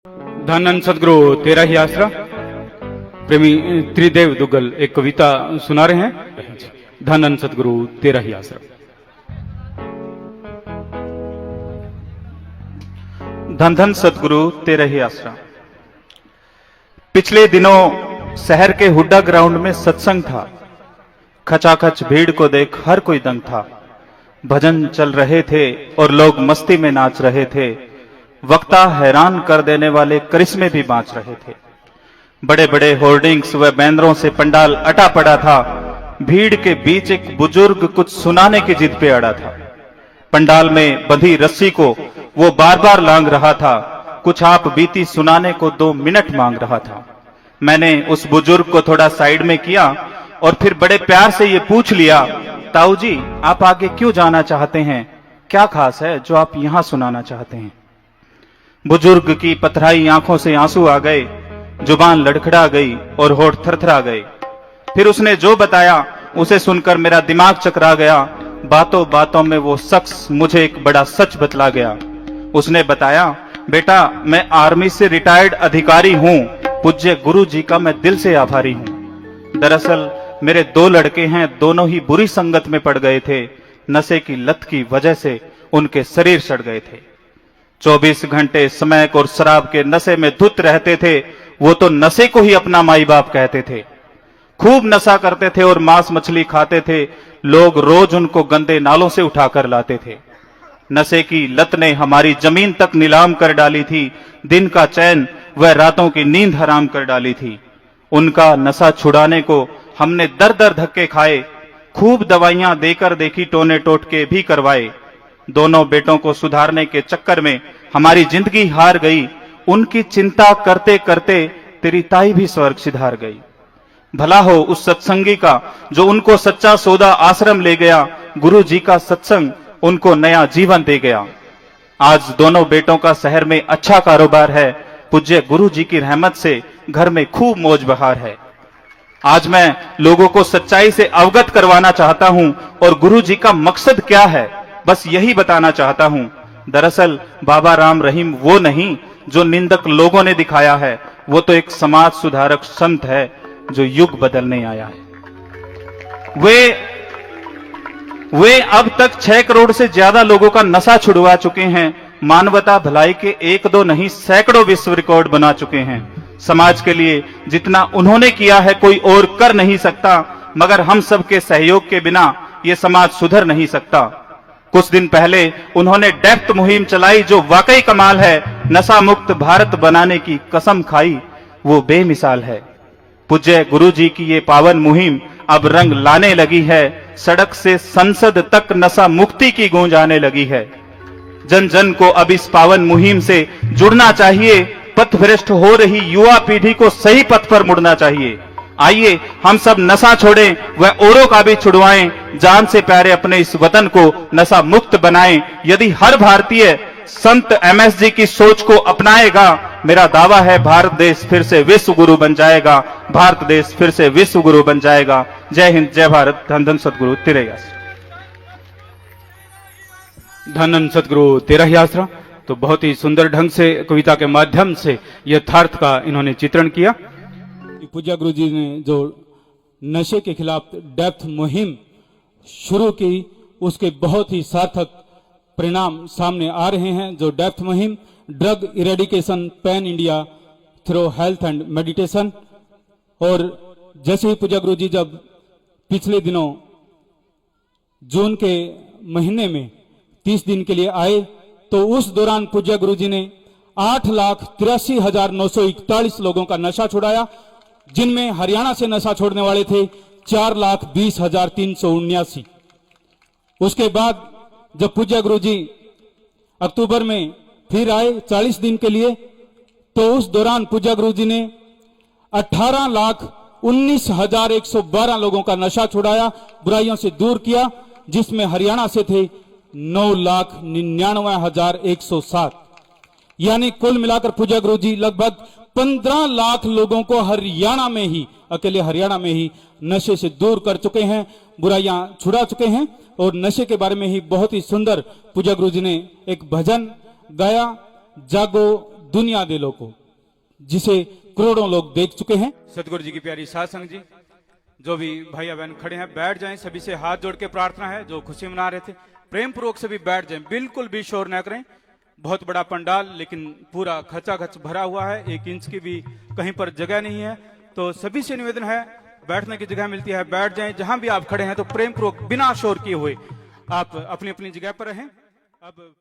धन्य सदगुरु तेरा ही आसरा। प्रेमी त्रिदेव दुग्गल एक कविता सुना रहे हैं। धन्य सदगुरु तेरा ही आसरा। धन धन सतगुरु तेरा ही आसरा। पिछले दिनों शहर के हुड्डा ग्राउंड में सत्संग था। खचाखच भीड़ को देख हर कोई दंग था। भजन चल रहे थे और लोग मस्ती में नाच रहे थे। वक्ता हैरान कर देने वाले करिश्मे भी बांच रहे थे। बड़े बड़े होर्डिंग्स व बैनरों से पंडाल अटा पड़ा था। भीड़ के बीच एक बुजुर्ग कुछ सुनाने की जिद पे अड़ा था। पंडाल में बंधी रस्सी को वो बार बार लांग रहा था। कुछ आप बीती सुनाने को 2 मिनट मांग रहा था। मैंने उस बुजुर्ग को थोड़ा साइड में किया और फिर बड़े प्यार से ये पूछ लिया, ताऊ जी आप आगे क्यों जाना चाहते हैं? क्या खास है जो आप यहां सुनाना चाहते हैं? बुजुर्ग की पथराई आंखों से आंसू आ गए, जुबान लड़खड़ा गई और होठ थरथरा गए। फिर उसने जो बताया उसे सुनकर मेरा दिमाग चकरा गया। बातों बातों में वो शख्स मुझे एक बड़ा सच बतला गया। उसने बताया, बेटा मैं आर्मी से रिटायर्ड अधिकारी हूं। पूज्य गुरु जी का मैं दिल से आभारी हूं। दरअसल मेरे 2 लड़के हैं, दोनों ही बुरी संगत में पड़ गए थे। नशे की लत की वजह से उनके शरीर सड़ गए थे। 24 घंटे स्मैक और शराब के नशे में धुत रहते थे। वो तो नशे को ही अपना माई बाप कहते थे। खूब नशा करते थे और मांस मछली खाते थे। लोग रोज उनको गंदे नालों से उठाकर लाते थे। नशे की लत ने हमारी जमीन तक नीलाम कर डाली थी। दिन का चैन व रातों की नींद हराम कर डाली थी। उनका नशा छुड़ाने को हमने दर दर धक्के खाए। खूब दवाइयां देकर देखी, टोने टोटके भी करवाए। दोनों बेटों को सुधारने के चक्कर में हमारी जिंदगी हार गई। उनकी चिंता करते करते तेरी ताई भी स्वर्ग सिधार गई। भला हो उस सत्संगी का जो उनको सच्चा सौदा आश्रम ले गया। गुरु जी का सत्संग उनको नया जीवन दे गया। आज दोनों बेटों का शहर में अच्छा कारोबार है। पूज्य गुरु जी की रहमत से घर में खूब मौज बहार है। आज मैं लोगों को सच्चाई से अवगत करवाना चाहता हूं और गुरु जी का मकसद क्या है बस यही बताना चाहता हूं। दरअसल बाबा राम रहीम वो नहीं जो निंदक लोगों ने दिखाया है। वो तो एक समाज सुधारक संत है जो युग बदलने आया है। वे अब तक 6 करोड़ से ज्यादा लोगों का नशा छुड़वा चुके हैं। मानवता भलाई के 1-2 नहीं सैकड़ों विश्व रिकॉर्ड बना चुके हैं। समाज के लिए जितना उन्होंने किया है कोई और कर नहीं सकता। मगर हम सबके सहयोग के बिना ये समाज सुधर नहीं सकता। कुछ दिन पहले उन्होंने डेप्थ मुहिम चलाई जो वाकई कमाल है। नशा मुक्त भारत बनाने की कसम खाई, वो बेमिसाल है। पूज्य गुरु जी की ये पावन मुहिम अब रंग लाने लगी है। सड़क से संसद तक नशा मुक्ति की गूंज आने लगी है। जन जन को अब इस पावन मुहिम से जुड़ना चाहिए। पथभ्रष्ट हो रही युवा पीढ़ी को सही पथ पर मुड़ना चाहिए। आइए हम सब नशा छोड़ें व औरों का भी छुड़वाएं। जान से प्यारे अपने इस वतन को नशा मुक्त बनाएं। यदि हर भारतीय संत एमएसजी की सोच को अपनाएगा, मेरा दावा है भारत देश फिर से विश्व गुरु बन जाएगा। भारत देश फिर से विश्व गुरु बन जाएगा। जय हिंद, जय भारत। धन धन सतगुरु तेरा ही आसरा। धन्य सदगुरु तेरा ही आसरा। तो बहुत ही सुंदर ढंग से कविता के माध्यम से यथार्थ का इन्होंने चित्रण किया। पूज्य गुरु जी ने जो नशे के खिलाफ डेप्थ मुहिम शुरू की उसके बहुत ही सार्थक परिणाम सामने आ रहे हैं। जो डेप्थ मुहिम drug eradication pan India through health and meditation. और जैसे ही पूज्य गुरु जी जब पिछले दिनों जून के महीने में 30 दिन के लिए आए तो उस दौरान पूज्य गुरु जी ने 8,83,941 लोगों का नशा छुड़ाया, जिनमें हरियाणा से नशा छोड़ने वाले थे 4,20,379। उसके बाद जब पूज्य गुरु जी अक्टूबर में फिर आए 40 दिन के लिए तो उस दौरान पूज्य गुरु जी ने 18,19,112 लोगों का नशा छुड़ाया, बुराइयों से दूर किया, जिसमें हरियाणा से थे 9,99,107। यानी कुल मिलाकर पूज्य गुरु जी लगभग 15 लाख लोगों को हरियाणा में ही, अकेले हरियाणा में ही नशे से दूर कर चुके हैं, बुराइयां छुड़ा चुके हैं। और नशे के बारे में ही बहुत ही सुंदर पूज्य गुरु जी ने एक भजन गाया, जागो दुनिया दे लो को, जिसे करोड़ों लोग देख चुके हैं। सतगुरु जी की प्यारी साध संग जी, जो भी भाई बहन खड़े हैं बैठ जाएं, सभी से हाथ जोड़ के प्रार्थना है। जो खुशी मना रहे थे प्रेम पूर्वक सभी बैठ जाएं, बिल्कुल भी शोर न करें। बहुत बड़ा पंडाल लेकिन पूरा खचाखच भरा हुआ है, 1 इंच की भी कहीं पर जगह नहीं है। तो सभी से निवेदन है, बैठने की जगह मिलती है बैठ जाएं। जहां भी आप खड़े हैं तो प्रेम पूर्वक बिना शोर किए हुए आप अपनी अपनी जगह पर रहें। अब